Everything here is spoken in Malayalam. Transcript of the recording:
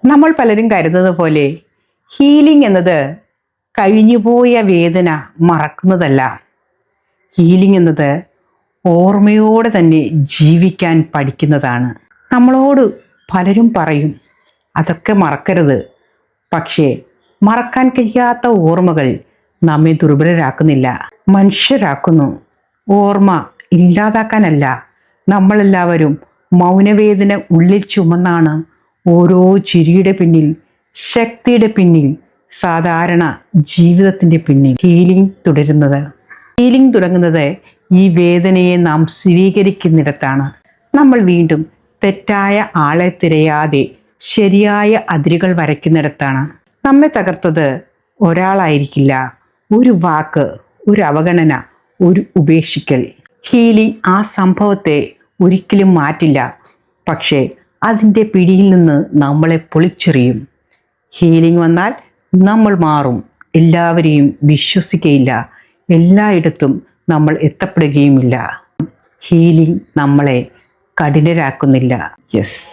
നമ്മൾ പലരും കരുതുന്നത് പോലെ ഹീലിംഗ് എന്നത് കഴിഞ്ഞുപോയ വേദന മറക്കുന്നതല്ല. ഹീലിംഗ് എന്നത് ഓർമ്മയോടെ തന്നെ ജീവിക്കാൻ പഠിക്കുന്നതാണ്. നമ്മളോട് പലരും പറയും അതൊക്കെ മറക്കരുത്. പക്ഷേ മറക്കാൻ കഴിയാത്ത ഓർമ്മകൾ നമ്മെ ദുർബലരാക്കുന്നില്ല, മനുഷ്യരാക്കുന്നു. ഓർമ്മ ഇല്ലാതാക്കാനല്ല, നമ്മളെല്ലാവരും മൗനവേദന ഉള്ളിൽ ചുമന്നാണ് ഓരോ ചിരിയുടെ പിന്നിൽ, ശക്തിയുടെ പിന്നിൽ, സാധാരണ ജീവിതത്തിൻ്റെ പിന്നിൽ ഹീലിംഗ് തുടരുന്നത്. ഹീലിംഗ് തുടങ്ങുന്നത് ഈ വേദനയെ നാം സ്വീകരിക്കുന്നിടത്താണ്. നമ്മൾ വീണ്ടും തെറ്റായ ആളെ തിരയാതെ ശരിയായ അതിരുകൾ വരയ്ക്കുന്നിടത്താണ്. നമ്മെ തകർത്തത് ഒരാളായിരിക്കില്ല, ഒരു വാക്ക്, ഒരു അവഗണന, ഒരു ഉപേക്ഷിക്കൽ. ഹീലിംഗ് ആ സംഭവത്തെ ഒരിക്കലും മാറ്റില്ല, പക്ഷേ അതിൻ്റെ പിടിയിൽ നിന്ന് നമ്മളെ പൊളിച്ചെറിയും. ഹീലിംഗ് വന്നാൽ നമ്മൾ മാറും. എല്ലാവരെയും വിശ്വസിക്കുകയില്ല, എല്ലായിടത്തും നമ്മൾ എത്തപ്പെടുകയുമില്ല. ഹീലിംഗ് നമ്മളെ കഠിനരാക്കുന്നില്ല. യെസ്.